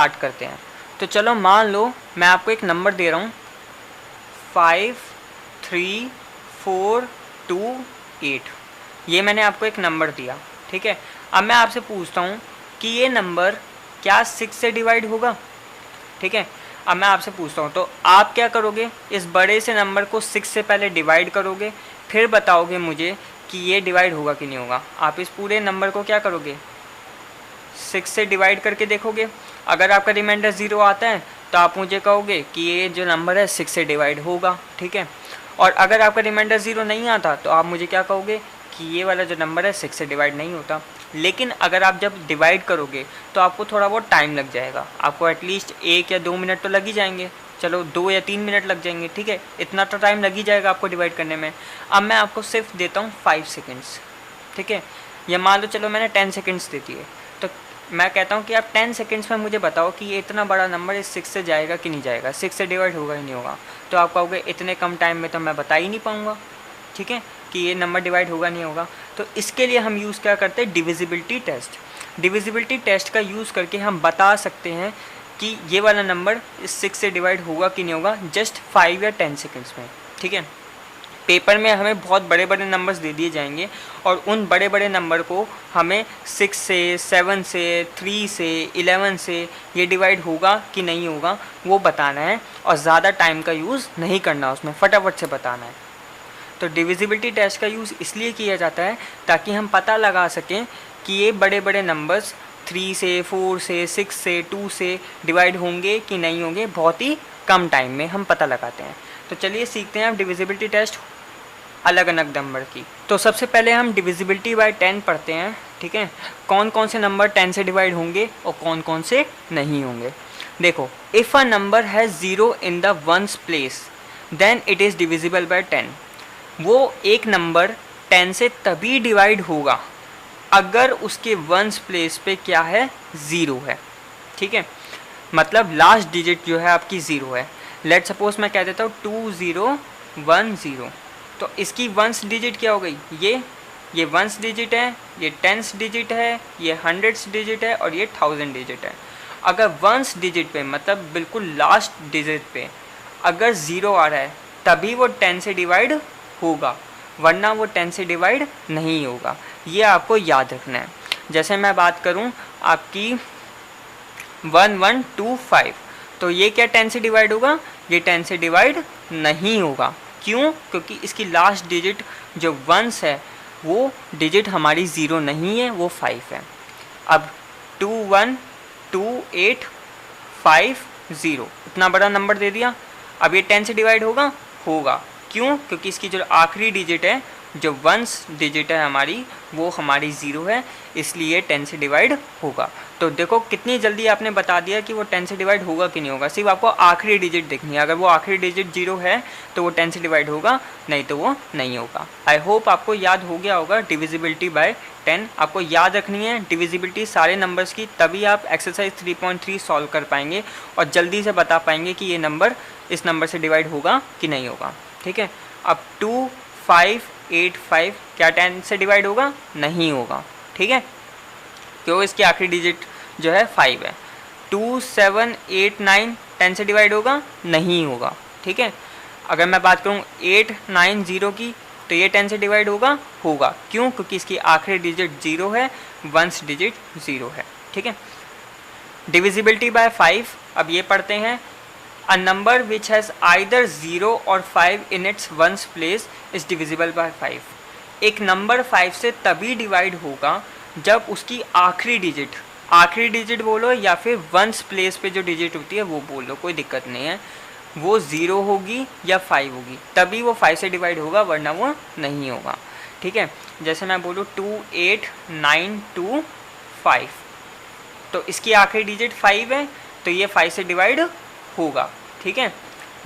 Start करते हैं। तो चलो मान लो मैं आपको एक नंबर दे रहा हूँ 5 3 4 2 8, ये मैंने आपको एक नंबर दिया, ठीक है। अब मैं आपसे पूछता हूँ कि ये नंबर क्या 6 से डिवाइड होगा, ठीक है। अब मैं आपसे पूछता हूँ तो आप क्या करोगे, इस बड़े से नंबर को 6 से पहले डिवाइड करोगे, फिर बताओगे मुझे कि ये डिवाइड होगा कि नहीं होगा। आप इस पूरे नंबर को क्या करोगे, 6 से डिवाइड करके देखोगे। अगर आपका रिमाइंडर 0 आता है तो आप मुझे कहोगे कि ये जो नंबर है 6 से डिवाइड होगा, ठीक है। और अगर आपका रिमाइंडर 0 नहीं आता तो आप मुझे क्या कहोगे कि ये वाला जो नंबर है 6 से डिवाइड नहीं होता। लेकिन अगर आप जब डिवाइड करोगे तो आपको थोड़ा बहुत टाइम लग जाएगा, आपको एटलीस्ट 1 या 2 मिनट तो लग ही जाएंगे, चलो 2 या 3 मिनट लग जाएंगे, ठीक है। इतना तो टाइम लग ही जाएगा आपको डिवाइड करने में। अब मैं आपको सिर्फ देता हूँ 5 सेकेंड्स, ठीक है। या मान लो चलो मैंने 10 सेकेंड्स दे दिए, तो मैं कहता हूँ कि आप 10 सेकेंड्स में मुझे बताओ कि ये इतना बड़ा नंबर इस 6 से जाएगा कि नहीं जाएगा, 6 से डिवाइड होगा ही नहीं होगा। तो आप कहोगे इतने कम टाइम में तो मैं बता ही नहीं पाऊँगा, ठीक है, कि ये नंबर डिवाइड होगा नहीं होगा। तो इसके लिए हम यूज़ क्या करते हैं, डिविजिबिलिटी टेस्ट। डिविजिबिलिटी टेस्ट का यूज़ करके हम बता सकते हैं कि ये वाला नंबर इस 6 से डिवाइड होगा कि नहीं होगा, जस्ट 5 या 10 सेकेंड्स में, ठीक है। पेपर में हमें बहुत बड़े बड़े नंबर्स दे दिए जाएंगे और उन बड़े बड़े नंबर को हमें 6 से 7 से 3 से 11 से ये डिवाइड होगा कि नहीं होगा वो बताना है, और ज़्यादा टाइम का यूज़ नहीं करना, उसमें फटाफट से बताना है। तो डिविजिबिलिटी टेस्ट का यूज़ इसलिए किया जाता है ताकि हम पता लगा सकें कि ये बड़े बड़े नंबर्स 3 से 4 से 6 से 2 से डिवाइड होंगे कि नहीं होंगे, बहुत ही कम टाइम में हम पता लगाते हैं। तो चलिए सीखते हैं अब डिविजिबिलिटी टेस्ट अलग अलग नंबर की। तो सबसे पहले हम डिविजिबिलिटी बाय 10 पढ़ते हैं, ठीक है। कौन कौन से नंबर 10 से डिवाइड होंगे और कौन कौन से नहीं होंगे। देखो, if a number has 0 in the ones place then it is divisible by 10। वो एक नंबर 10 से तभी डिवाइड होगा अगर उसके वंस प्लेस पे क्या है, 0 है, ठीक है। मतलब लास्ट डिजिट जो है आपकी 0 है। लेट सपोज मैं कह देता हूँ 2010, तो इसकी वंस डिजिट क्या हो गई, ये वंस डिजिट है, ये टेंस डिजिट है, ये हंड्रेड्स डिजिट है और ये 1000 डिजिट है। अगर वंस डिजिट पे मतलब बिल्कुल लास्ट डिजिट पे अगर 0 आ रहा है तभी वो 10 से डिवाइड होगा, वरना वो 10 से डिवाइड नहीं होगा। ये आपको याद रखना है। जैसे मैं बात करूं आपकी 1125, तो ये क्या 10 से डिवाइड होगा, ये 10 से डिवाइड नहीं होगा। क्यों? क्योंकि इसकी लास्ट डिजिट जो वंस है वो डिजिट हमारी 0 नहीं है, वो 5 है। अब 212850 इतना बड़ा नंबर दे दिया, अब ये 10 से डिवाइड होगा, होगा। क्यों? क्योंकि इसकी जो आखिरी डिजिट है, जो वंस डिजिट है हमारी, वो हमारी 0 है, इसलिए 10 से डिवाइड होगा। तो देखो कितनी जल्दी आपने बता दिया कि वो 10 से डिवाइड होगा कि नहीं होगा। सिर्फ आपको आखिरी डिजिट देखनी है, अगर वो आखिरी डिजिट 0 है तो वो 10 से डिवाइड होगा, नहीं तो वो नहीं होगा। आई होप आपको याद हो गया होगा डिविजिबिलिटी बाय 10। आपको याद रखनी है डिविजिबिलिटी सारे नंबर्स की, तभी आप एक्सरसाइज 3.3 सॉल्व कर पाएंगे और जल्दी से बता पाएंगे कि ये नंबर इस नंबर से डिवाइड होगा कि नहीं होगा, ठीक है। अब 2585 क्या 10 से डिवाइड होगा, नहीं होगा, ठीक है, क्यों, इसकी आखिरी डिजिट जो है 5 है। 2789 10 से डिवाइड होगा, नहीं होगा, ठीक है। अगर मैं बात करूँ 890 की, तो ये 10 से डिवाइड होगा, होगा। क्यों? क्योंकि इसकी आखिरी डिजिट 0 है, वंस डिजिट 0 है, ठीक है। डिविजिबिलिटी बाय 5 अब ये पढ़ते हैं। A number which has either 0 or 5 in its ones place is divisible by 5। एक नंबर 5 से तभी डिवाइड होगा जब उसकी आखिरी डिजिट बोलो या फिर वंस प्लेस पे जो डिजिट होती है वो बोलो, कोई दिक्कत नहीं है, वो 0 होगी या 5 होगी, तभी वो 5 से डिवाइड होगा, वरना वो नहीं होगा, ठीक है। जैसे मैं बोलूँ 28925, तो इसकी आखिरी डिजिट 5 है, तो ये 5 से डिवाइड होगा, ठीक है।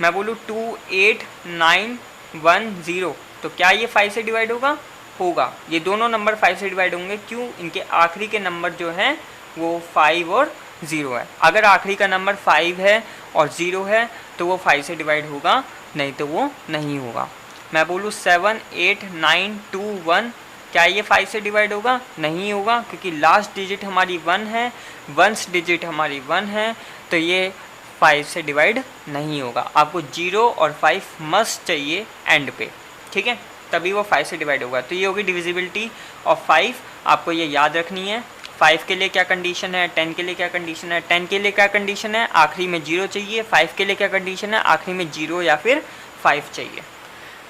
मैं बोलूँ 28910, तो क्या ये 5 से डिवाइड होगा, होगा। ये दोनों नंबर 5 से डिवाइड होंगे, क्यों? इनके आखिरी के नंबर जो हैं वो 5 और 0 है। अगर आखिरी का नंबर 5 है और 0 है तो वो 5 से डिवाइड होगा, नहीं तो वो नहीं होगा। मैं बोलूँ 78921, क्या ये 5 से डिवाइड होगा? नहीं होगा, क्योंकि लास्ट डिजिट हमारी 1 है, वंस डिजिट हमारी 1 है, तो ये 5 से डिवाइड नहीं होगा। आपको 0 और 5 मस्ट चाहिए एंड पे, ठीक है, तभी वो 5 से डिवाइड होगा। तो ये होगी डिविजिबिलिटी ऑफ 5, आपको ये याद रखनी है। 5 के लिए क्या कंडीशन है, 10 के लिए क्या कंडीशन है, 10 के लिए क्या कंडीशन है, आखिरी में 0 चाहिए। 5 के लिए क्या कंडीशन है, आखिरी में 0 या फिर 5 चाहिए।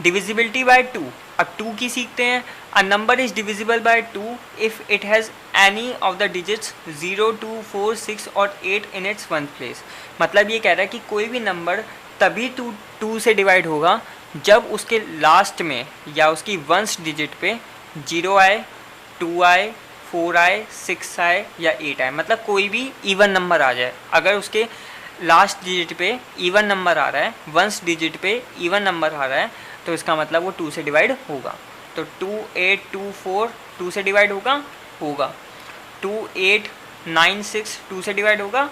डिविजिबिलिटी बाय 2, अब 2 की सीखते हैं। अ number is divisible by 2 if it has any of the digits 0, 2, 4, 6 और 8 इन इट्स वन प्लेस। मतलब ये कह रहा है कि कोई भी नंबर तभी 2 से डिवाइड होगा जब उसके लास्ट में या उसकी वंस डिजिट पे 0 आए, 2 आए, 4 आए, 6 आए या 8 आए, मतलब कोई भी इवन नंबर आ जाए। अगर उसके लास्ट डिजिट पे इवन नंबर आ रहा है, वंस डिजिट पे इवन नंबर आ रहा है, तो इसका मतलब वो 2 से डिवाइड होगा। तो 2, 8, 2, 4 2 से डिवाइड होगा, 2, 8, 9, 6 2 से डिवाइड होगा,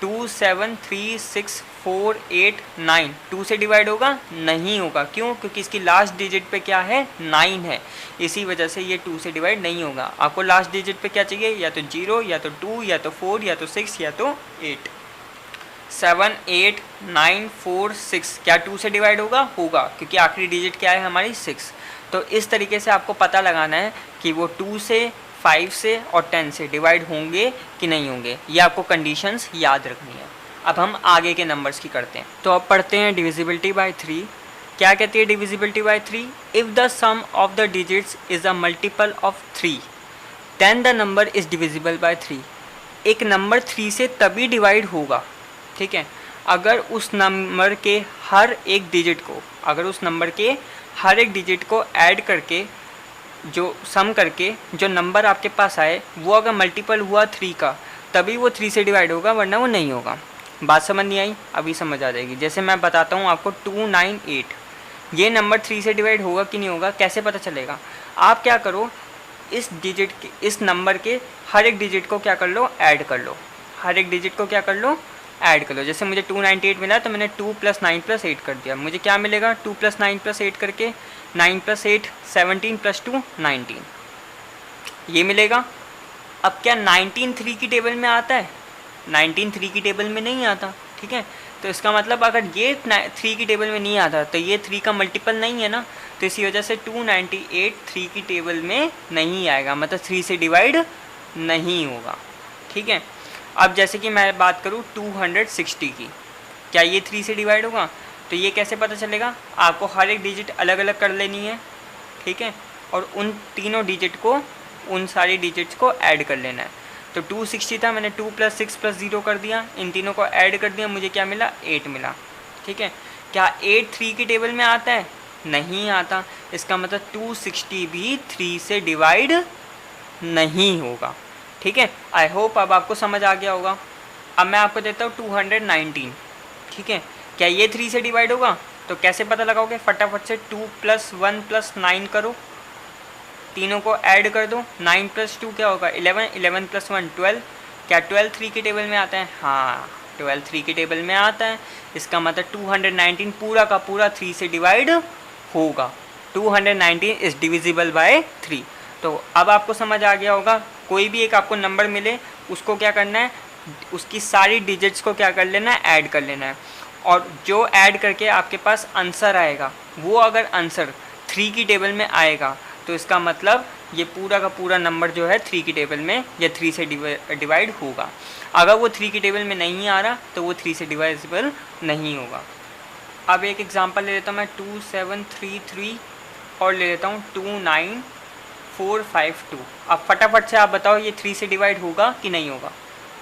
2, 7, 3, 6, 4, 8, 9 2 से डिवाइड होगा, नहीं होगा। क्यों? क्योंकि इसकी लास्ट डिजिट पे क्या है, 9 है, इसी वजह से ये 2 से डिवाइड नहीं होगा। आपको लास्ट डिजिट पे क्या चाहिए, या तो 0, या तो 2, या तो 4, या तो 6, या तो 8। 7, 8, 9, 4, 6 क्या 2 से डिवाइड होगा? होगा, क्योंकि आखिरी डिजिट क्या है हमारी, 6। तो इस तरीके से आपको पता लगाना है कि वो 2 से, 5 से और 10 से डिवाइड होंगे कि नहीं होंगे, ये आपको कंडीशंस याद रखनी है। अब हम आगे के नंबर्स की करते हैं। तो अब पढ़ते हैं डिविजिबिलिटी बाय 3। क्या कहती है divisibility by 3? If the sum of the digits is a multiple of 3 then the number is divisible by 3। एक नंबर 3 से तभी डिवाइड होगा, ठीक है, अगर उस नंबर के हर एक डिजिट को, ऐड करके, जो सम करके जो नंबर आपके पास आए वो अगर मल्टीपल हुआ 3 का, तभी वो 3 से डिवाइड होगा, वरना वो नहीं होगा। बात समझ नहीं आई? अभी समझ आ जाएगी। जैसे मैं बताता हूँ आपको 298, ये नंबर 3 से डिवाइड होगा कि नहीं होगा, कैसे पता चलेगा? आप क्या करो, इस नंबर के हर एक डिजिट को क्या कर लो, ऐड कर लो। हर एक डिजिट को क्या कर लो, ऐड कर लो। जैसे मुझे 298 मिला तो मैंने 2 + 9 + 8 कर दिया। मुझे क्या मिलेगा, 2 + 9 + 8 करके 9 + 8 17 + 2 19, ये मिलेगा। अब क्या 19 3 की टेबल में आता है? 19 3 की टेबल में नहीं आता, ठीक है। तो इसका मतलब अगर ये 3 की टेबल में नहीं आता तो ये 3 का मल्टीपल नहीं है ना, तो इसी वजह से 298 3 की टेबल में नहीं आएगा, मतलब 3 से डिवाइड नहीं होगा, ठीक है। अब जैसे कि मैं बात करूँ 260 की, क्या ये 3 से डिवाइड होगा? तो ये कैसे पता चलेगा? आपको हर एक डिजिट अलग अलग कर लेनी है, ठीक है, और उन तीनों डिजिट को, उन सारी डिजिट्स को ऐड कर लेना है। तो 260 था, मैंने 2 + 6 + 0 कर दिया, इन तीनों को ऐड कर दिया, मुझे क्या मिला, 8 मिला, ठीक है। क्या 8 3 की टेबल में आता है? नहीं आता। इसका मतलब 260 भी 3 से डिवाइड नहीं होगा, ठीक है। आई होप अब आपको समझ आ गया होगा। अब मैं आपको देता हूँ 219, ठीक है। क्या ये 3 से डिवाइड होगा? तो कैसे पता लगाओगे? फटाफट से 2 + 1 + 9 करो, तीनों को ऐड कर दो। 9 + 2 क्या होगा, 11, 11 + 1 12। क्या 12 3 की टेबल में आता है? हाँ, 12 3 की टेबल में आता है। इसका मतलब 219 पूरा का पूरा 3 से डिवाइड होगा। 219 इज़ डिविजिबल बाय 3। तो अब आपको समझ आ गया होगा, कोई भी एक आपको नंबर मिले उसको क्या करना है, उसकी सारी डिजिट्स को क्या कर लेना है, ऐड कर लेना है, और जो ऐड करके आपके पास आंसर आएगा वो अगर आंसर 3 की टेबल में आएगा तो इसका मतलब ये पूरा का पूरा नंबर जो है 3 की टेबल में या 3 से डिवाइड होगा। अगर वो 3 की टेबल में नहीं आ रहा तो वो 3 से डिवाइजिबल नहीं होगा। अब एक एग्जांपल ले लेता हूँ मैं 2733 और ले लेता हूँ 29452। अब फटाफट से आप बताओ ये 3 से डिवाइड होगा कि नहीं होगा।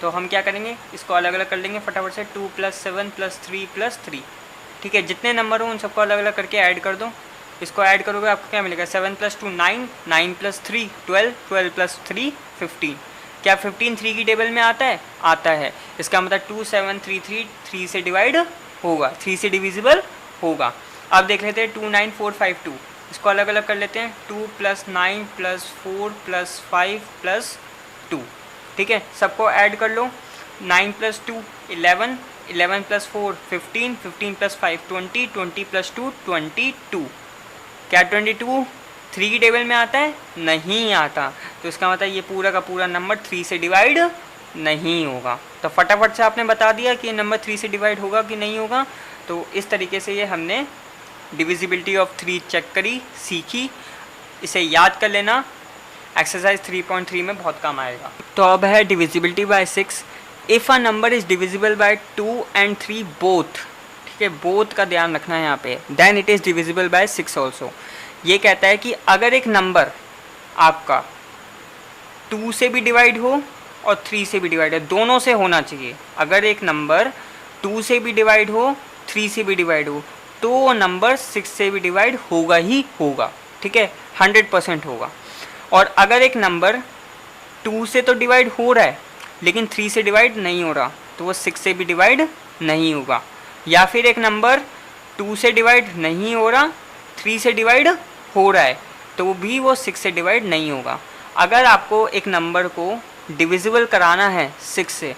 तो हम क्या करेंगे, इसको अलग अलग कर लेंगे फटाफट से। 2 + 7 + 3 + 3, ठीक है। जितने नंबर हो उन सबको अलग अलग करके ऐड कर दो। इसको ऐड करोगे आपको क्या मिलेगा, 7 + 2 9, 9 + 3 12, 12 + 3 15। क्या 15 3 की टेबल में आता है? आता है। इसका मतलब 2733 3 से डिवाइड होगा, 3 से डिविजिबल होगा। अब देख लेते हैं 29452, इसको अलग अलग कर लेते हैं। 2 + 9 + 4 + 5 + 2, ठीक है। सबको ऐड कर लो। 9 + 2 11, 11 + 4 15, 15 + 5 20, 20 + 2 22। क्या 22 3 की टेबल में आता है? नहीं आता। तो इसका मतलब ये पूरा का पूरा नंबर 3 से डिवाइड नहीं होगा। तो फटाफट से आपने बता दिया कि ये नंबर 3 से डिवाइड होगा कि नहीं होगा। तो इस तरीके से ये हमने डिविजिबिलिटी ऑफ 3 चेक करी, सीखी। इसे याद कर लेना, एक्सरसाइज 3.3 में बहुत काम आएगा। तो अब है divisibility by 6। If a number is divisible by 2 and 3 both, ठीक है, बोथ का ध्यान रखना है यहाँ पे, then it is divisible by 6 also. ये कहता है कि अगर एक नंबर आपका 2 से भी डिवाइड हो और 3 से भी डिवाइड हो, दोनों से होना चाहिए। अगर एक नंबर 2 से भी डिवाइड हो, 3 से भी डिवाइड हो, तो वो नंबर 6 से भी डिवाइड होगा ही होगा, ठीक है, 100% होगा। और अगर एक नंबर 2 से तो डिवाइड हो रहा है लेकिन 3 से डिवाइड नहीं हो रहा, तो वो 6 से भी डिवाइड नहीं होगा। या फिर एक नंबर 2 से डिवाइड नहीं हो रहा, 3 से डिवाइड हो रहा है, तो भी वो 6 से डिवाइड नहीं होगा। अगर आपको एक नंबर को डिविजिबल कराना है 6 से,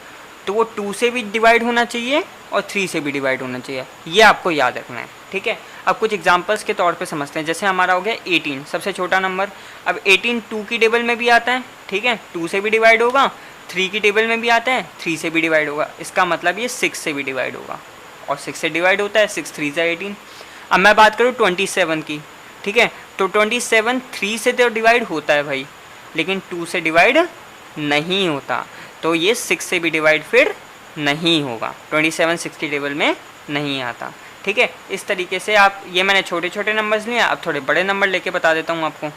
तो वो 2 से भी डिवाइड होना चाहिए और 3 से भी डिवाइड होना चाहिए। ये आपको याद रखना है, ठीक है। अब कुछ एग्जांपल्स के तौर पे समझते हैं। जैसे हमारा हो गया 18, सबसे छोटा नंबर। अब 18 2 की टेबल में भी आता है, ठीक है, 2 से भी डिवाइड होगा, 3 की टेबल में भी आता है, 3 से भी डिवाइड होगा। इसका मतलब ये 6 से भी डिवाइड होगा, और 6 से डिवाइड होता है, 6 3 से 18। अब मैं बात करूँ 27 की, ठीक है, तो 27 3 से तो डिवाइड होता है भाई, लेकिन 2 से डिवाइड नहीं होता, तो ये 6 से भी डिवाइड फिर नहीं होगा। 27 6 की टेबल में नहीं आता, ठीक है। इस तरीके से आप, ये मैंने छोटे छोटे नंबर्स लिए, अब थोड़े बड़े नंबर लेके बता देता हूँ आपको।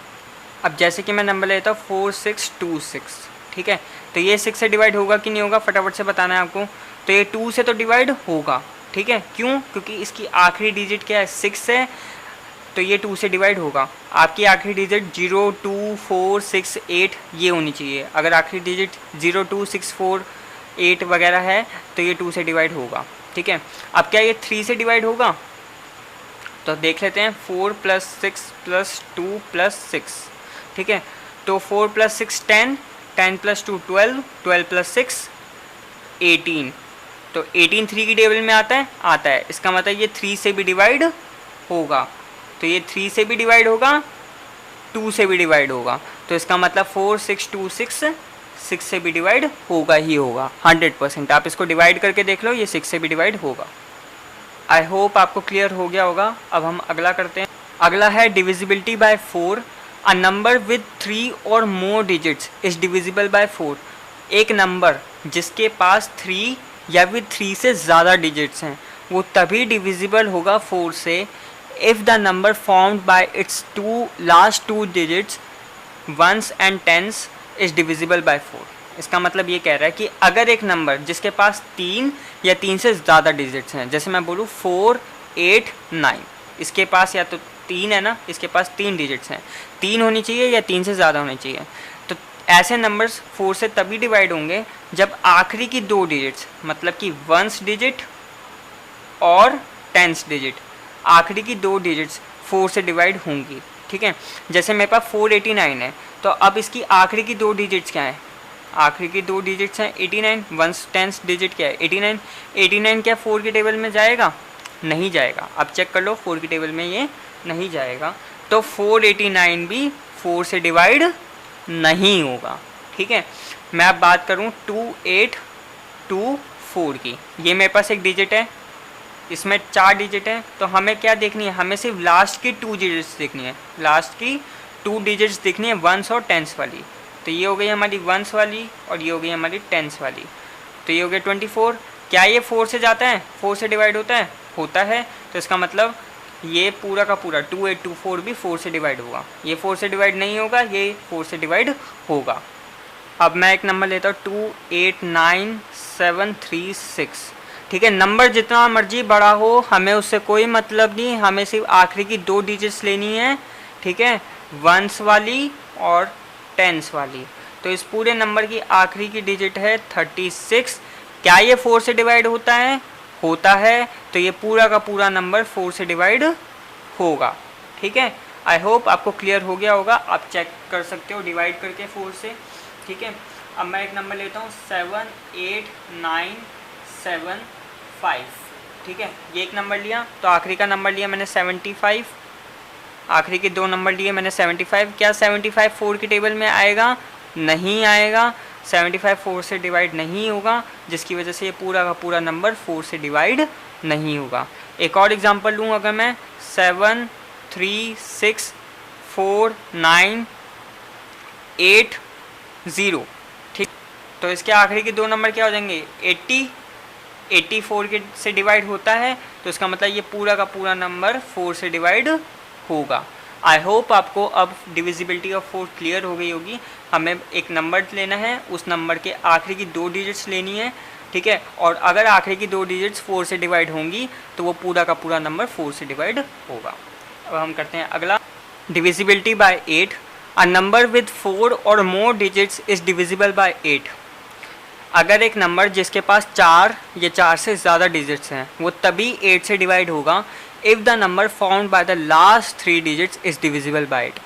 अब जैसे कि मैं नंबर लेता हूँ 4626, ठीक है, तो ये 6 से डिवाइड होगा कि नहीं होगा, फटाफट से बताना है आपको। तो ये 2 से तो डिवाइड होगा, ठीक है, क्यों? क्योंकि इसकी आखिरी डिजिट क्या है, 6 है, तो ये 2 से डिवाइड होगा। आपकी आखिरी डिजिट 0 2 4 6 8 ये होनी चाहिए। अगर आखिरी डिजिट 0 2 6 4 8 वगैरह है तो ये 2 से डिवाइड होगा, ठीक है। अब क्या ये 3 से डिवाइड होगा? तो देख लेते हैं, 4 + 6 + 2 + 6, ठीक है, तो 4 + 6 10, 10 + 2 12, 12 + 6 18, तो 18 3 की टेबल में आता है, इसका मतलब ये 3 से भी डिवाइड होगा। तो ये 3 से भी डिवाइड होगा, 2 से भी डिवाइड होगा, तो इसका मतलब 4 6 2 6 6 से भी डिवाइड होगा ही होगा 100%। आप इसको डिवाइड करके देख लो, ये 6 से भी डिवाइड होगा। आई होप आपको क्लियर हो गया होगा। अब हम अगला करते हैं। अगला है divisibility bye 4। A number with 3 और मोर डिजिट्स इज डिविजिबल बाय 4। एक नंबर जिसके पास 3 या विद 3 से ज़्यादा डिजिट्स हैं, वो तभी डिविजिबल होगा 4 से if the number formed by its last two digits ones and tens is divisible by 4। इसका मतलब ये कह रहा है कि अगर एक नंबर जिसके पास 3 या 3 से ज़्यादा डिजिट्स हैं, जैसे मैं बोलूँ 4 8 9, इसके पास या तो 3 है ना, इसके पास 3 डिजिट्स हैं, 3 होनी चाहिए या 3 से ज़्यादा होनी चाहिए, तो ऐसे नंबर्स 4 से तभी डिवाइड होंगे जब आखिरी की 2 डिजिट्स, मतलब कि वंस डिजिट और टेंस डिजिट, आखिरी की 2 डिजिट्स 4 से डिवाइड होंगी, ठीक है। जैसे मेरे पास 489 है, तो अब इसकी आखिरी की 2 डिजिट्स क्या है? आखिरी की 2 डिजिट्स हैं 89, वंस टेंस डिजिट क्या है 89। 89 क्या 4 की टेबल में जाएगा? नहीं जाएगा। अब चेक कर लो, 4 की टेबल में ये नहीं जाएगा, तो 489 भी 4 से डिवाइड नहीं होगा, ठीक है। मैं अब बात करूँ 2824 की, ये मेरे पास एक डिजिट है, इसमें 4 डिजिट है, तो हमें क्या देखनी है? हमें सिर्फ लास्ट की 2 डिजिट्स देखनी है, लास्ट की 2 डिजिट्स देखनी है, वंस और टेंस वाली। तो ये हो गई हमारी वंस वाली और ये हो गई हमारी टेंस वाली, तो ये हो गया 24। क्या ये 4 से जाता है? 4 से डिवाइड होता है? होता है। तो इसका मतलब ये पूरा का पूरा 2824 भी 4 से डिवाइड होगा। ये 4 से डिवाइड नहीं होगा, ये 4 से डिवाइड होगा। अब मैं एक नंबर लेता हूँ 289736, ठीक है। नंबर जितना मर्जी बड़ा हो, हमें उससे कोई मतलब नहीं, हमें सिर्फ आखिरी की 2 डिजिट्स लेनी है, ठीक है, वंस वाली और टेंस वाली। तो इस पूरे नंबर की आखिरी की डिजिट है 36। क्या ये 4 से डिवाइड होता है? होता है, तो ये पूरा का पूरा नंबर 4 से डिवाइड होगा, ठीक है। आई होप आपको क्लियर हो गया होगा। आप चेक कर सकते हो डिवाइड करके 4 से, ठीक है। अब मैं एक नंबर लेता हूँ 78975, ठीक है, ये एक नंबर लिया, तो आखिरी का नंबर लिया मैंने 75, आखिरी के दो नंबर लिए मैंने 75, क्या 75 4 की टेबल में आएगा? नहीं आएगा, 75 4 से डिवाइड नहीं होगा, जिसकी वजह से ये पूरा का पूरा नंबर 4 से डिवाइड नहीं होगा। एक और एग्जांपल लूँ अगर मैं, 7 3 6 4 9 8 0, ठीक। तो इसके आखिरी के दो नंबर क्या हो जाएंगे? 80, 84 के से डिवाइड होता है, तो इसका मतलब ये पूरा का पूरा नंबर 4 से डिवाइड होगा। आई होप आपको अब डिविजिबिलिटी ऑफ 4 क्लियर हो गई होगी। हमें एक नंबर लेना है, उस नंबर के आखिरी की दो डिजिट्स लेनी है, ठीक है, और अगर आखिरी की दो डिजिट्स 4 से डिवाइड होंगी तो वो पूरा का पूरा नंबर 4 से डिवाइड होगा। अब हम करते हैं अगला, divisibility bye 8। A number with 4 और मोर डिजिट्स इज डिविजिबल बाय 8। अगर एक नंबर जिसके पास 4 या 4 से ज़्यादा डिजिट्स हैं वो तभी 8 से डिवाइड होगा if the number found by the last 3 digits is divisible bye 8।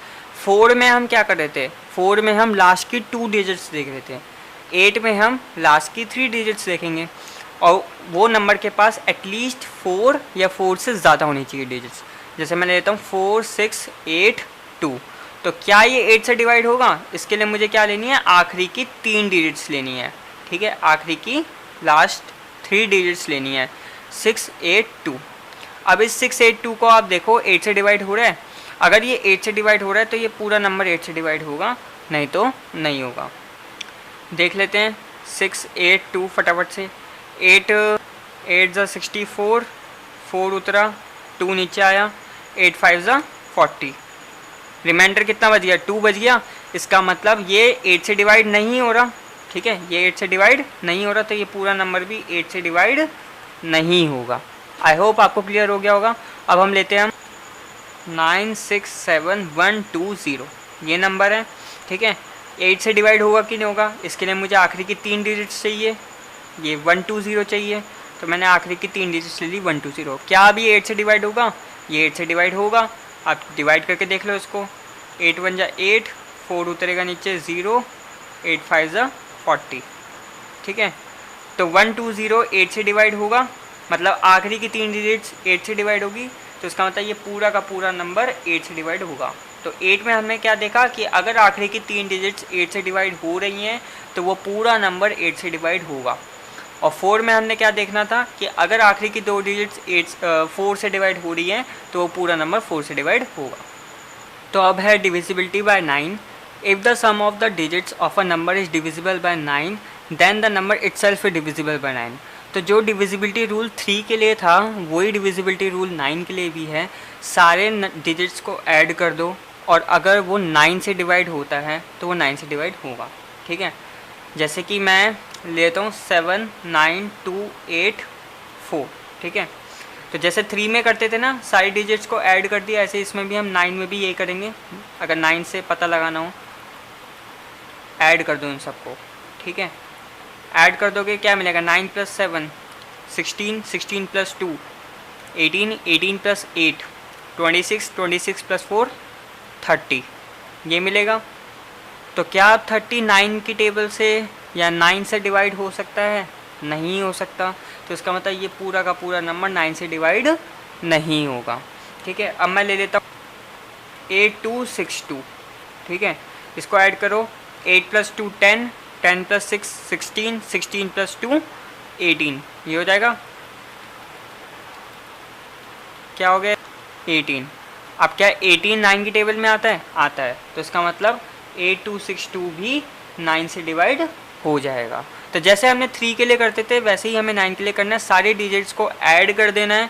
4 में हम क्या कर रहे थे? 4 में हम लास्ट की 2 डिजिट्स देख रहे थे, 8 में हम लास्ट की 3 डिजिट्स देखेंगे, और वो नंबर के पास एटलीस्ट 4 या 4 से ज़्यादा होनी चाहिए डिजिट्स। जैसे मैं लेता हूँ 4 6 8 2, तो क्या ये 8 से डिवाइड होगा? इसके लिए मुझे क्या लेनी है? आखिरी की 3 डिजिट्स लेनी है, ठीक है, आखिरी की लास्ट 3 डिजिट्स लेनी है, 6 8 2। अब इस 6 8 2 को आप देखो 8 से डिवाइड हो रहा है। अगर ये 8 से डिवाइड हो रहा है तो ये पूरा नंबर 8 से डिवाइड होगा, नहीं तो नहीं होगा। देख लेते हैं 6 8 2 फटाफट से। 8 8 ज़ा 64, 4 उतरा, 2 नीचे आया, 8 5 ज़ा 40, रिमाइंडर कितना बच गया? 2 बच गया। इसका मतलब ये 8 से डिवाइड नहीं हो रहा, ठीक है, ये 8 से डिवाइड नहीं हो रहा, तो ये पूरा नंबर भी 8 से डिवाइड नहीं होगा। आई होप आपको क्लियर हो गया होगा। अब हम लेते हैं हम 9 6 7 1 2 0, ये नंबर है, ठीक है, 8 से डिवाइड होगा कि नहीं होगा? इसके लिए मुझे आखिरी की 3 डिजिट्स चाहिए, ये 1 2 0 चाहिए, तो मैंने आखिरी की 3 डिजिट्स ले ली 1 2 0। क्या अभी 8 से डिवाइड होगा? ये 8 से डिवाइड होगा। आप डिवाइड करके देख लो इसको, 8 1 ज़ा 8, 4 उतरेगा नीचे 0, 8 5 ज़ा 40, ठीक है। तो 1 2 0 8 से डिवाइड होगा, मतलब आखिरी की 3 डिजिट्स 8 से डिवाइड होगी, तो इसका मतलब ये पूरा का पूरा नंबर 8 से डिवाइड होगा। तो 8 में हमने क्या देखा कि अगर आखिरी की 3 डिजिट्स 8 से डिवाइड हो रही हैं तो वो पूरा नंबर 8 से डिवाइड होगा। और 4 में हमने क्या देखना था कि अगर आखिरी की 2 डिजिट्स 4 से डिवाइड हो रही हैं तो वो पूरा नंबर 4 से डिवाइड होगा। तो अब है divisibility by 9। If the sum of the digits of a number is divisible by 9 then the number itself is divisible by 9। तो जो डिविजिबिलिटी रूल 3 के लिए था वही डिविजिबिलिटी रूल 9 के लिए भी है। सारे डिजिट्स को ऐड कर दो और अगर वो 9 से डिवाइड होता है तो वो 9 से डिवाइड होगा, ठीक है। जैसे कि मैं लेता हूँ 7 9 2 8 4, ठीक है। तो जैसे 3 में करते थे ना, सारी डिजिट्स को ऐड कर दिया, ऐसे इसमें भी हम 9 में भी यही करेंगे। अगर 9 से पता लगाना हो, ऐड कर दो इन सबको, ठीक है। ऐड कर दोगे क्या मिलेगा? 9 + 7 16, 16 + 2 18, 18 + 8 26, 26 + 4 30, ये मिलेगा। तो क्या 39 की टेबल से या 9 से डिवाइड हो सकता है? नहीं हो सकता। तो इसका मतलब ये पूरा का पूरा नंबर 9 से डिवाइड नहीं होगा, ठीक है। अब मैं ले लेता हूँ 8262, ठीक है। इसको ऐड करो, 8 + 2 10, 10 + 6 16, 16 + 2 18, ये हो जाएगा। क्या हो गया? 18। अब क्या 18 9 की टेबल में आता है? आता है। तो इसका मतलब 8262 भी 9 से डिवाइड हो जाएगा। तो जैसे हमने 3 के लिए करते थे वैसे ही हमें 9 के लिए करना है। सारे डिजिट्स को ऐड कर देना है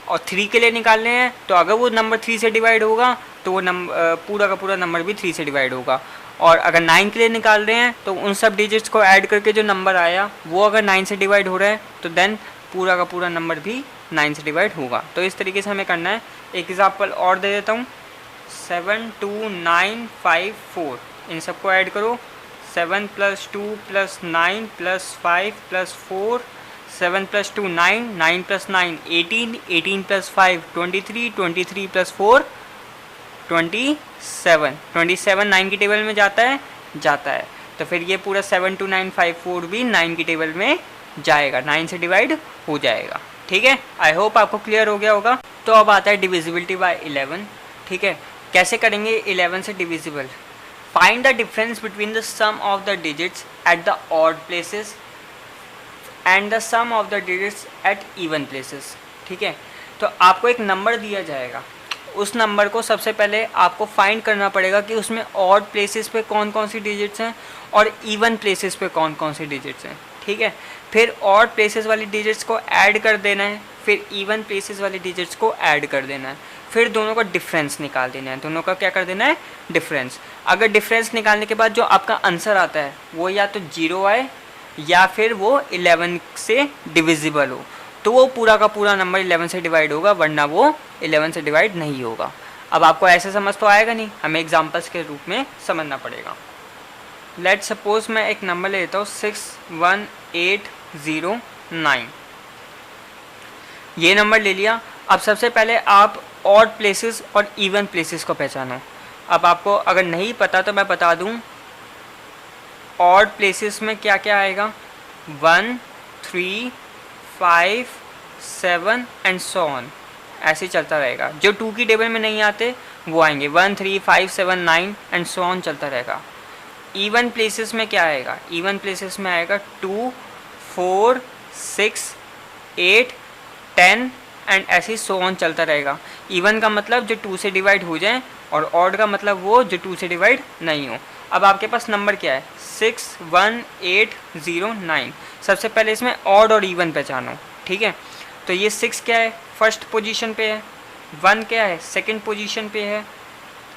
और 3 के लिए निकालने हैं। तो अगर वो नंबर 3 से डिवाइड होगा तो वो नंबर पूरा का पूरा नंबर भी 3 से डिवाइड होगा। और अगर 9 के लिए निकाल रहे हैं तो उन सब डिजिट्स को ऐड करके जो नंबर आया वो अगर 9 से डिवाइड हो रहा है तो देन पूरा का पूरा नंबर भी 9 से डिवाइड होगा। तो इस तरीके से हमें करना है। एक एग्जाम्पल और दे देता हूँ, 7 2 9 5 4, इन सबको ऐड करो, 7 + 2 + 9 + 5 + 4, 7 + 2 9, 9 + 9 18, 18 + 5 23, 23 + 4 27, 27 9 की टेबल में जाता है? जाता है। तो फिर ये पूरा 7 2 9 5 4 भी 9 की टेबल में जाएगा, 9 से डिवाइड हो जाएगा, ठीक है। आई होप आपको क्लियर हो गया होगा। तो अब आता है डिविजिबिलिटी बाय 11, ठीक है। कैसे करेंगे 11 से divisible? Find the difference between the sum of the digits at the odd places and the sum of the digits at even places. ठीक है, तो आपको एक नंबर दिया जाएगा, उस नंबर को सबसे पहले आपको फाइंड करना पड़ेगा कि उसमें ऑड प्लेसेस पे कौन कौन सी डिजिट्स हैं और इवन प्लेसेस पे कौन कौन सी डिजिट्स हैं। ठीक है, फिर ऑड प्लेसेस वाली डिजिट्स को ऐड कर देना है, फिर इवन प्लेसेस वाली डिजिट्स को ऐड कर देना है, फिर दोनों का डिफरेंस निकाल देना है। दोनों का क्या कर देना है? डिफरेंस। अगर डिफरेंस निकालने के बाद जो आपका आंसर आता है वो या तो 0 आए या फिर वो 11 से डिविजिबल हो, तो वो पूरा का पूरा नंबर 11 से डिवाइड होगा, वरना वो 11 से डिवाइड नहीं होगा। अब आपको ऐसे समझ तो आएगा नहीं, हमें एग्जांपल्स के रूप में समझना पड़ेगा। लेट सपोज मैं एक नंबर लेता हूँ 61809। ये नंबर ले लिया। अब सबसे पहले आप ऑड प्लेसेस और इवन प्लेसेस को पहचानो। अब आपको अगर नहीं पता तो मैं बता दूं, ऑड प्लेसेस में क्या क्या आएगा? 1, 3, 5, 7 एंड सो ऑन, ऐसे चलता रहेगा। जो 2 की टेबल में नहीं आते वो आएंगे 1, 3, 5, 7, 9 एंड सो ऑन चलता रहेगा। इवन प्लेसेस में क्या आएगा? इवन प्लेसेस में आएगा 2, 4, 6, 8, 10 एंड ऐसे सो ऑन चलता रहेगा। इवन का मतलब जो 2 से डिवाइड हो जाए और ऑड का मतलब वो जो 2 से डिवाइड नहीं हो। अब आपके पास नंबर क्या है? 61809। सबसे पहले इसमें ऑड और इवन पहचानो। ठीक है, तो ये 6 क्या है? फर्स्ट पोजीशन पे है। 1 क्या है? सेकंड पोजीशन पे है।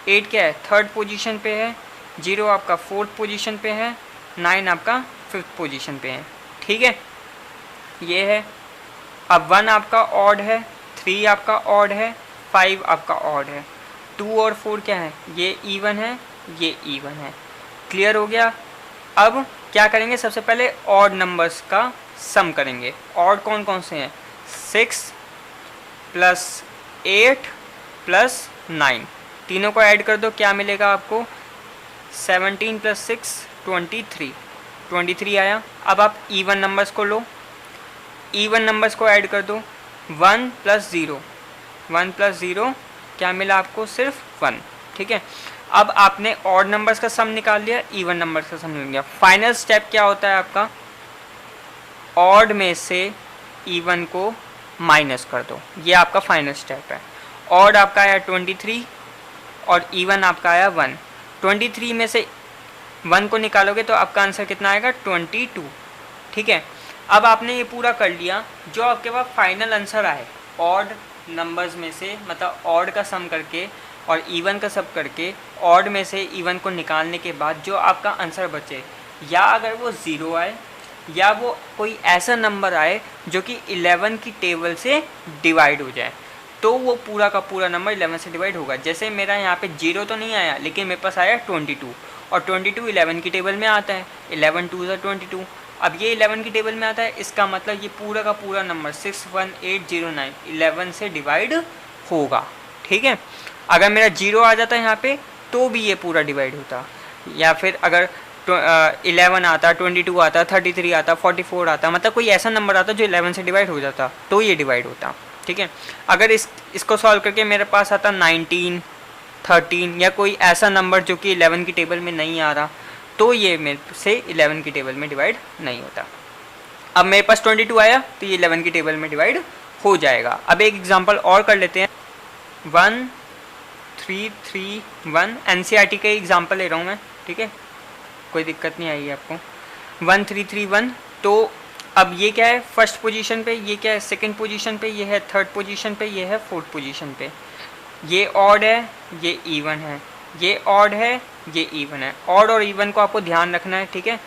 8 क्या है? थर्ड पोजीशन पे है। 0 आपका फोर्थ पोजीशन पे है। 9 आपका फिफ्थ पोजीशन पे है। ठीक है, ये है। अब 1 आपका ऑड है, 3 आपका ऑड है, 5 आपका ऑड है, 2 और 4 क्या है? ये इवन है, ये इवन है। क्लियर हो गया? अब क्या करेंगे? सबसे पहले ऑड नंबर्स का सम करेंगे। ऑड कौन कौन से हैं? 6 + 8 + 9, तीनों को ऐड कर दो, क्या मिलेगा आपको? 17 + 6 23 आया। अब आप इवन नंबर्स को लो, इवन नंबर्स को ऐड कर दो। 1 + 0 क्या मिला आपको? सिर्फ 1। ठीक है, अब आपने ऑड नंबर्स का सम निकाल लिया, इवन नंबर्स का सम निकाल लिया। फाइनल स्टेप क्या होता है आपका? ऑड में से इवन को माइनस कर दो, ये आपका फाइनल स्टेप है। ऑड आपका आया 23 और इवन आपका आया 1। 23 में से 1 को निकालोगे तो आपका आंसर कितना आएगा? 22। ठीक है, अब आपने ये पूरा कर लिया। जो आपके पास फाइनल आंसर आए ऑड नंबर्स में से, मतलब ऑड का सम करके और इवन का सम करके, ऑड में से इवन को निकालने के बाद जो आपका आंसर बचे, या अगर वो 0 आए या वो कोई ऐसा नंबर आए जो कि 11 की टेबल से डिवाइड हो जाए, तो वो पूरा का पूरा नंबर 11 से डिवाइड होगा। जैसे मेरा यहाँ पे 0 तो नहीं आया, लेकिन मेरे पास आया 22 और 22 11 की टेबल में आता है। 11 2 = 22। अब ये 11 की टेबल में आता है, इसका मतलब ये पूरा का पूरा नंबर 61809 11 से डिवाइड होगा। ठीक है, अगर मेरा 0 आ जाता है यहाँ पे तो भी ये पूरा डिवाइड होता, या फिर अगर 11 आता, 22 आता, 33 आता, 44 आता, मतलब कोई ऐसा नंबर आता जो 11 से डिवाइड हो जाता तो ये डिवाइड होता। ठीक है, अगर इसको सॉल्व करके मेरे पास आता 19, 13 या कोई ऐसा नंबर जो कि 11 की टेबल में नहीं आ रहा, तो ये मेरे से 11 की टेबल में डिवाइड नहीं होता। अब मेरे पास 22 आया तो ये 11 की टेबल में डिवाइड हो जाएगा। अब एक एग्जांपल और कर लेते हैं। 1331 NCERT का एग्जांपल ले रहा हूँ मैं। ठीक है, कोई दिक्कत नहीं आएगी आपको। 1331, तो अब ये क्या है? फर्स्ट पोजीशन पे, ये क्या है? सेकंड पोजीशन पे, ये है थर्ड पोजीशन पे, ये है फोर्थ पोजीशन पे। ये ऑड है, ये इवन है, ये ऑड है, ये इवन है। ऑड और इवन को आपको ध्यान रखना है। ठीक है,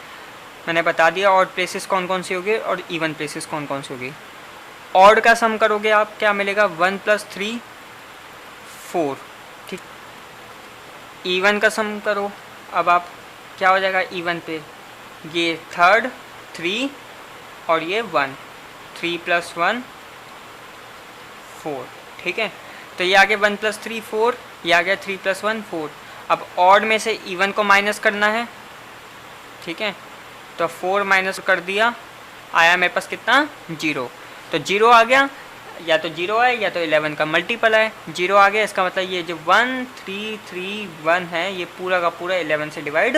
मैंने बता दिया ऑड प्लेसेस कौन कौन सी होगी और इवन प्लेसेस कौन कौन सी होगी। ऑड का सम करोगे आप, क्या मिलेगा? 1 + 3 4। ठीक, इवन का सम करो अब आप, क्या हो जाएगा? इवन पे ये थर्ड 3 और ये 1, 3 + 1 4। ठीक है, तो ये आ गया 1 + 3 4, ये आ गया 3 + 1 4। अब ऑड में से इवन को माइनस करना है। ठीक है, तो 4 माइनस कर दिया, आया मेरे पास कितना? 0। तो 0 आ गया। या तो 0 आए या तो 11 का मल्टीपल आए। 0 आ गया, इसका मतलब ये जो 1 3 3 1 है ये पूरा का पूरा 11 से डिवाइड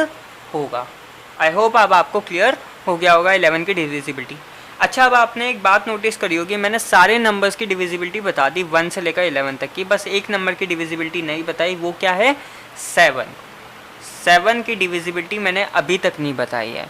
होगा। आई होप अब आपको क्लियर हो गया होगा 11 की डिविजिबिलिटी। अच्छा, अब आपने एक बात नोटिस करी होगी, मैंने सारे नंबर्स की डिविजिबिलिटी बता दी 1 से लेकर 11 तक की, बस एक नंबर की डिविजिबिलिटी नहीं बताई, वो क्या है 7। 7 की डिविजिबिलिटी मैंने अभी तक नहीं बताई है।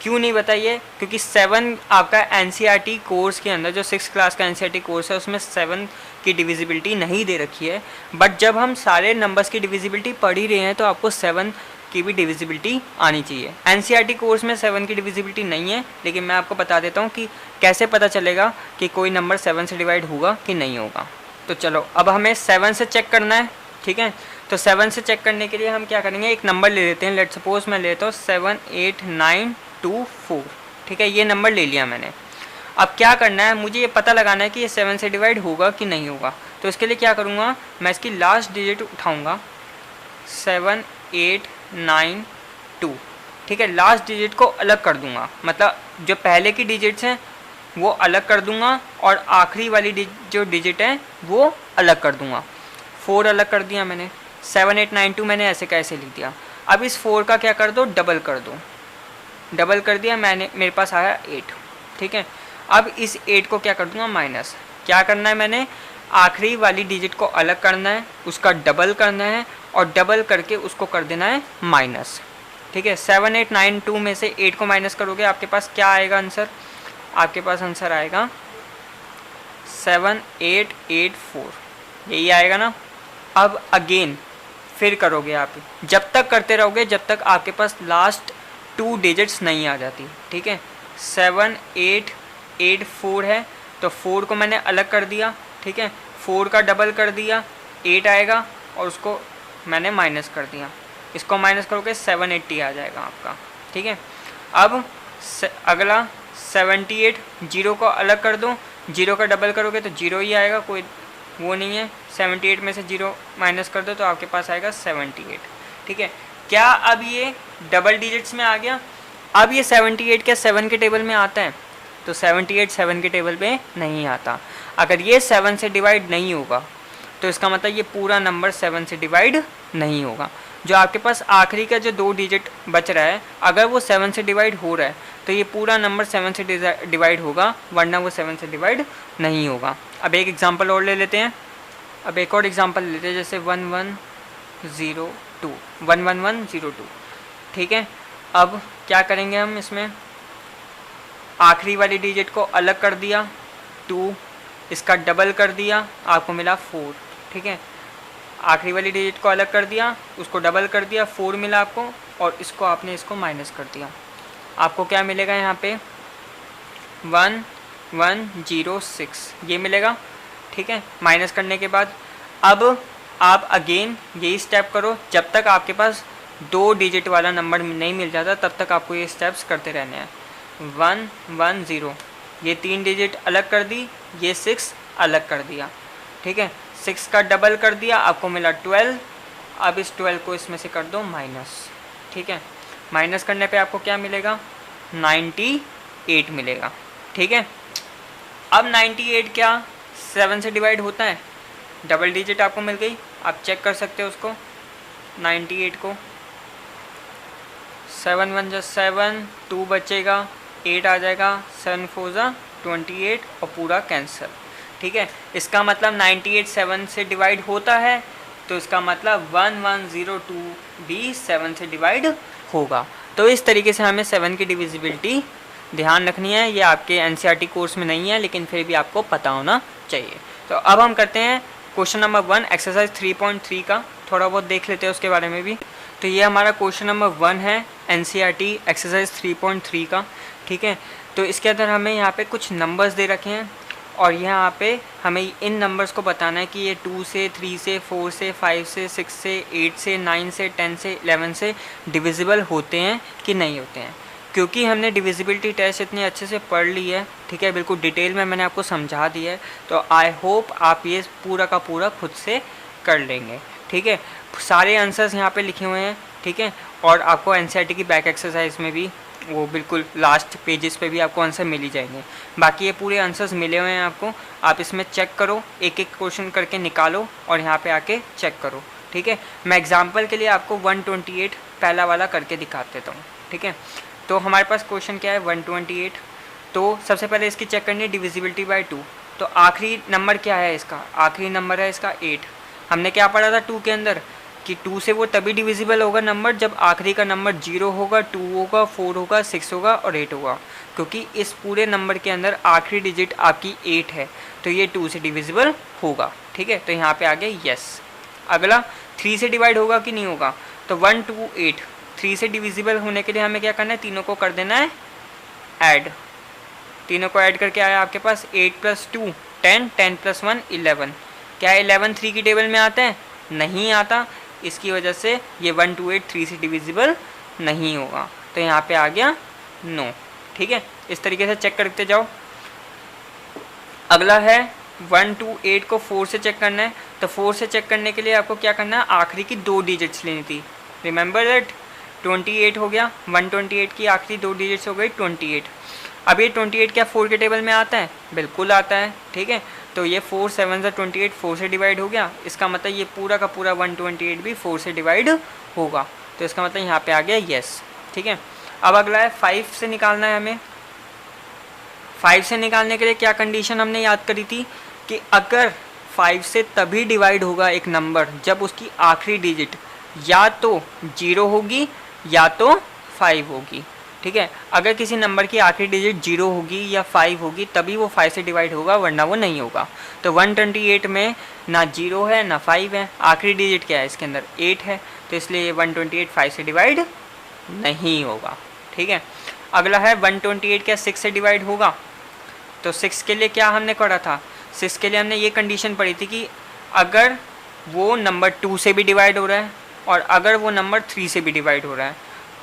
क्यों नहीं बताई है? क्योंकि 7 आपका एनसीईआरटी कोर्स के अंदर जो 6 क्लास का एनसीईआरटी कोर्स है उसमें 7 की डिविजिबिलिटी नहीं दे रखी है। बट जब हम सारे नंबर्स की डिविजिबिलिटी पढ़ ही रहे हैं तो आपको 7 की भी डिविजिबिलिटी आनी चाहिए। एनसीईआरटी कोर्स में 7 की डिविजिबिलिटी नहीं है, लेकिन मैं आपको बता देता हूँ कि कैसे पता चलेगा कि कोई नंबर 7 से डिवाइड होगा कि नहीं होगा। तो चलो अब हमें 7 से चेक करना है, ठीक है। तो 7 से चेक करने के लिए हम क्या करेंगे, एक नंबर ले लेते हैं। लेट सपोज मैं लेता हूँ 7 8 9 2 4, ठीक है, ये नंबर ले लिया मैंने। अब क्या करना है, मुझे ये पता लगाना है कि ये 7 से डिवाइड होगा कि नहीं होगा। तो इसके लिए क्या करूँगा, मैं इसकी लास्ट डिजिट उठाऊँगा 7 8 9 2, ठीक है। लास्ट डिजिट को अलग कर दूंगा, मतलब जो पहले की डिजिट्स हैं वो अलग कर दूंगा और आखिरी वाली जो डिजिट है वो अलग कर दूंगा। 4 अलग कर दिया मैंने, 7 8 9 2 मैंने ऐसे कैसे लिख दिया। अब इस 4 का क्या कर दो, डबल कर दो। डबल कर दिया मैंने, मेरे पास आया 8, ठीक है। अब इस 8 को क्या कर दूंगा, माइनस। क्या करना है, मैंने आखिरी वाली डिजिट को अलग करना है, उसका डबल करना है और डबल करके उसको कर देना है माइनस, ठीक है। 7 8 9 2 में से 8 को माइनस करोगे आपके पास क्या आएगा आंसर, आपके पास आंसर आएगा 7 8 8 4, यही आएगा ना। अब अगेन फिर करोगे आप, जब तक करते रहोगे जब तक आपके पास लास्ट 2 डिजिट्स नहीं आ जाती, ठीक है। 7 8 8 4 है तो 4 को मैंने अलग कर दिया, ठीक है। 4 का डबल कर दिया, 8 आएगा और उसको मैंने माइनस कर दिया। इसको माइनस करोगे 780 आ जाएगा आपका, ठीक है। अब अगला 78, 0 को अलग कर दो, 0 का डबल करोगे तो 0 ही आएगा, कोई वो नहीं है। 78 में से 0 माइनस कर दो तो आपके पास आएगा 78, ठीक है। क्या अब ये डबल डिजिट्स में आ गया? अब ये 78 क्या 7 के टेबल में आता है? तो 78 7 के टेबल में नहीं आता। अगर ये 7 से डिवाइड नहीं होगा तो इसका मतलब ये पूरा नंबर 7 से डिवाइड नहीं होगा। जो आपके पास आखिरी का जो 2 डिजिट बच रहा है, अगर वो 7 से डिवाइड हो रहा है तो ये पूरा नंबर 7 से डिवाइड होगा, वरना वो 7 से डिवाइड नहीं होगा। अब एक एग्जांपल और ले लेते हैं। अब एक और एग्जांपल लेते हैं, जैसे 1102 11102, ठीक है। अब क्या करेंगे हम, इसमें आखिरी वाली डिजिट को अलग कर दिया 2, इसका डबल कर दिया, आपको मिला 4, ठीक है। आखिरी वाली डिजिट को अलग कर दिया, उसको डबल कर दिया, 4 मिला आपको, और इसको आपने इसको माइनस कर दिया। आपको क्या मिलेगा यहाँ पे 1106 ये मिलेगा, ठीक है। माइनस करने के बाद अब आप अगेन यही स्टेप करो, जब तक आपके पास 2 डिजिट वाला नंबर नहीं मिल जाता तब तक आपको ये स्टेप्स करते रहने हैं। 110 ये 3 डिजिट अलग कर दी, ये 6 अलग कर दिया, ठीक है। 6 का डबल कर दिया, आपको मिला 12। अब इस 12 को इसमें से कर दो माइनस, ठीक है। माइनस करने पे आपको क्या मिलेगा 98 मिलेगा, ठीक है। अब 98 क्या 7 से डिवाइड होता है? डबल डिजिट आपको मिल गई, आप चेक कर सकते हो उसको 98 को। 7 1 जा 7, 2 बचेगा, 8 आ जाएगा, 7 4 जा 28 और पूरा कैंसिल, ठीक है। इसका मतलब 98 7 से डिवाइड होता है, तो इसका मतलब 1102 भी 7 से डिवाइड होगा। तो इस तरीके से हमें 7 की डिविजिबिलिटी ध्यान रखनी है। ये आपके एनसीईआरटी कोर्स में नहीं है, लेकिन फिर भी आपको पता होना चाहिए। तो अब हम करते हैं क्वेश्चन नंबर 1 एक्सरसाइज 3.3 का, थोड़ा बहुत देख लेते हैं उसके बारे में भी। तो ये हमारा क्वेश्चन नंबर 1 है एनसीईआरटी एक्सरसाइज 3.3 का, ठीक है। तो इसके अंदर हमें यहाँ पे कुछ नंबर्स दे रखे हैं और यहाँ पे हमें इन नंबर्स को बताना है कि ये 2 से 3 से 4 से 5 से 6 से 8 से 9 से 10 से 11 से डिविजिबल होते हैं कि नहीं होते हैं। क्योंकि हमने डिविजिबिलिटी टेस्ट इतने अच्छे से पढ़ ली है, ठीक है, बिल्कुल डिटेल में मैंने आपको समझा दिया है, तो आई होप आप ये पूरा का पूरा खुद से कर लेंगे, ठीक है। सारे आंसर्स यहाँ पे लिखे हुए हैं, ठीक है, और आपको एनसीईआरटी की बैक एक्सरसाइज में भी वो बिल्कुल लास्ट पेजेस पे भी आपको आंसर मिल ही जाएंगे। बाकी ये पूरे आंसर्स मिले हुए हैं आपको, आप इसमें चेक करो, एक एक क्वेश्चन करके निकालो और यहाँ पे आके चेक करो, ठीक है। मैं एग्जांपल के लिए आपको 128 पहला वाला करके दिखा देता हूँ, ठीक है। तो हमारे पास क्वेश्चन क्या है 128। तो सबसे पहले इसकी चेक करनी है डिविजिबिलिटी बाय 2। तो आखिरी नंबर क्या है इसका, आखिरी नंबर है इसका 8। हमने क्या पढ़ा था 2 के अंदर कि 2 से वो तभी डिविजिबल होगा नंबर जब आखिरी का नंबर 0 होगा, 2 होगा, 4 होगा, 6 होगा और 8 होगा, क्योंकि इस पूरे नंबर के अंदर आखिरी डिजिट आपकी 8 है, तो ये 2 से डिविजिबल होगा, ठीक है। तो यहाँ पे आ गया यस। अगला 3 से डिवाइड होगा कि नहीं होगा, तो 1 2 8 3 से डिविजिबल होने के लिए हमें क्या करना है, तीनों को कर देना है ऐड। तीनों को ऐड करके आया आपके पास 8 + 2 10, 10 + 1 11। क्या 11 3 की टेबल में आता है, नहीं आता, इसकी वजह से ये 128 3 से डिविजिबल नहीं होगा, तो यहाँ पे आ गया नो, ठीक है। इस तरीके से चेक करते जाओ। अगला है 128 को 4 से चेक करना है, तो 4 से चेक करने के लिए आपको क्या करना है, आखिरी की 2 डिजिट्स लेनी थी। रिमेंबर दैट 28 हो गया, 128 की आखिरी 2 डिजिट्स हो गई 28। अब ये 28 क्या 4 के टेबल में आता है, बिल्कुल आता है, ठीक है। तो ये 4 7 से 28 4 से डिवाइड हो गया, इसका मतलब ये पूरा का पूरा 128 भी 4 से डिवाइड होगा, तो इसका मतलब यहाँ पे आ गया यस, ठीक है। अब अगला है 5 से निकालना है हमें। 5 से निकालने के लिए क्या कंडीशन हमने याद करी थी कि अगर 5 से तभी डिवाइड होगा एक नंबर जब उसकी आखिरी डिजिट या तो 0 होगी या तो 5 होगी, ठीक है। अगर किसी नंबर की आखिरी डिजिट 0 होगी या 5 होगी तभी वो 5 से डिवाइड होगा, वरना वो नहीं होगा। तो 128 में ना 0 है ना 5 है, आखिरी डिजिट क्या है इसके अंदर 8 है, तो इसलिए ये 128 5 से डिवाइड नहीं होगा, ठीक है। अगला है 128 क्या 6 से डिवाइड होगा, तो 6 के लिए क्या हमने पढ़ा था, 6 के लिए हमने ये कंडीशन पढ़ी थी कि अगर वो नंबर 2 से भी डिवाइड हो रहा है और अगर वो नंबर 3 से भी डिवाइड हो रहा है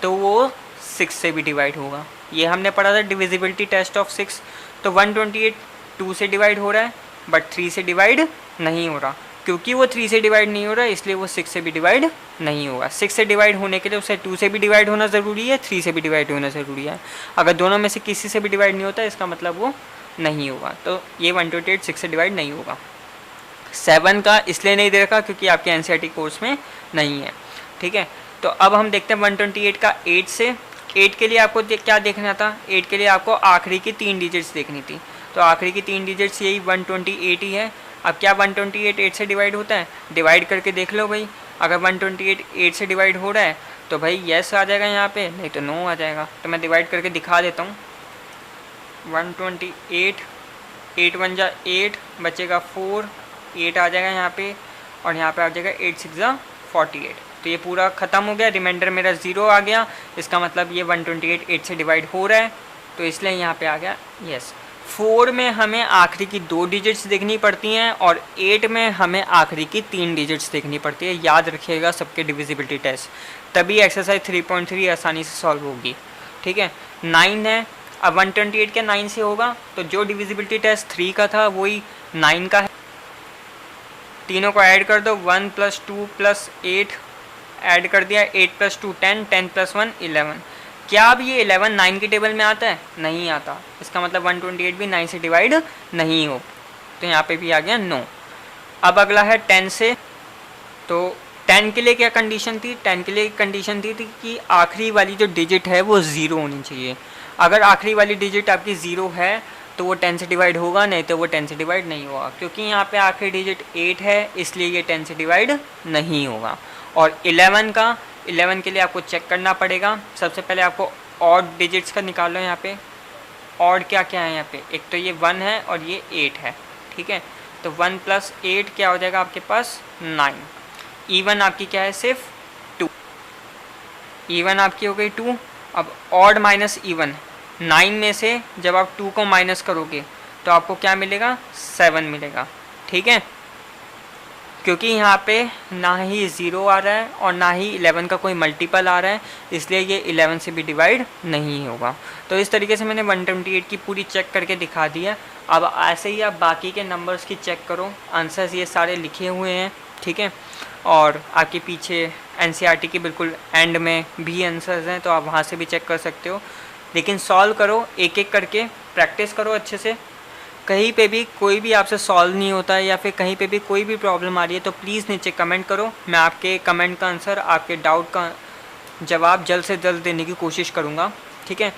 तो वो 6 से भी डिवाइड होगा। ये हमने पढ़ा था डिविजिबिलिटी टेस्ट ऑफ 6। तो 128 2 से डिवाइड हो रहा है बट 3 से डिवाइड नहीं हो रहा, क्योंकि वो 3 से डिवाइड नहीं हो रहा है इसलिए वो 6 से भी डिवाइड नहीं होगा। 6 से डिवाइड होने के लिए उसे 2 से भी डिवाइड होना ज़रूरी है, 3 से भी डिवाइड होना ज़रूरी है। अगर दोनों में से किसी से भी डिवाइड नहीं होता इसका मतलब वो नहीं होगा, तो ये 128 6 से डिवाइड नहीं होगा। 7 का इसलिए नहीं दे रखा क्योंकि आपके एनसीईआरटी कोर्स में नहीं है, ठीक है। तो अब हम देखते हैं 128 का 8 से। 8 के लिए आपको क्या देखना था, 8 के लिए आपको आखिरी की 3 डिजिट्स देखनी थी, तो आखिरी की 3 डिजिट्स यही 128 ही है। अब क्या 128 8 से डिवाइड होता है, डिवाइड करके देख लो भाई। अगर 128 8 से डिवाइड हो रहा है तो भाई यस आ जाएगा यहाँ पे, नहीं तो नो आ जाएगा। तो मैं डिवाइड करके दिखा देता हूँ। 128 8 1 जा 8 बचेगा 4, 8 आ जाएगा यहाँ पे और यहाँ पे आ जाएगा 8 6 जा 48। तो ये पूरा ख़त्म हो गया, रिमाइंडर मेरा 0 आ गया, इसका मतलब ये 128 8 से डिवाइड हो रहा है, तो इसलिए यहाँ पे आ गया यस। 4 में हमें आखिरी की 2 डिजिट्स देखनी पड़ती हैं और 8 में हमें आखिरी की 3 डिजिट्स देखनी पड़ती है। याद रखिएगा सबके डिविजिबिलिटी टेस्ट, तभी एक्सरसाइज 3.3 आसानी से सॉल्व होगी, ठीक है। 9 है, अब 128 क्या 9 से होगा, तो जो डिविजिबिलिटी टेस्ट 3 का था वही 9 का है। तीनों को ऐड कर दो, 1 + 2 + 8 ऐड कर दिया, 8 + 2 10, 10 + 1 11। क्या अब ये 11 9 की टेबल में आता है, नहीं आता, इसका मतलब 128 भी 9 से डिवाइड नहीं हो, तो यहाँ पे भी आ गया नो। अब अगला है 10 से। तो 10 के लिए क्या कंडीशन थी, 10 के लिए कंडीशन थी कि आखिरी वाली जो डिजिट है वो 0 होनी चाहिए। अगर आखिरी वाली डिजिट आपकी 0 है तो वो 10 से डिवाइड होगा, नहीं तो वो 10 से डिवाइड नहीं होगा। क्योंकि यहाँ पे आखिरी डिजिट 8 है इसलिए ये 10 से डिवाइड नहीं होगा। और 11 के लिए आपको चेक करना पड़ेगा। सबसे पहले आपको ऑड डिजिट्स का निकालो। यहाँ पे ऑड क्या क्या है, यहाँ पे एक तो ये 1 है और ये 8 है, ठीक है। तो 1 + 8 क्या हो जाएगा आपके पास 9। इवन आपकी क्या है सिर्फ 2, इवन आपकी हो गई 2। अब ऑड माइनस इवन, 9 में से जब आप 2 को माइनस करोगे तो आपको क्या मिलेगा 7 मिलेगा, ठीक है। क्योंकि यहाँ पे ना ही 0 आ रहा है और ना ही 11 का कोई मल्टीपल आ रहा है, इसलिए ये 11 से भी डिवाइड नहीं होगा। तो इस तरीके से मैंने 128 की पूरी चेक करके दिखा दी है। अब ऐसे ही आप बाकी के नंबर्स की चेक करो, आंसर्स ये सारे लिखे हुए हैं, ठीक है। और आपके पीछे एनसीईआरटी की बिल्कुल एंड में भी आंसर्स हैं, तो आप वहाँ से भी चेक कर सकते हो। लेकिन सॉल्व करो एक एक करके, प्रैक्टिस करो अच्छे से। कहीं पे भी कोई भी आपसे सॉल्व नहीं होता है या फिर कहीं पे भी कोई भी प्रॉब्लम आ रही है तो प्लीज़ नीचे कमेंट करो, मैं आपके कमेंट का आंसर, आपके डाउट का जवाब जल्द से जल्द देने की कोशिश करूँगा, ठीक है।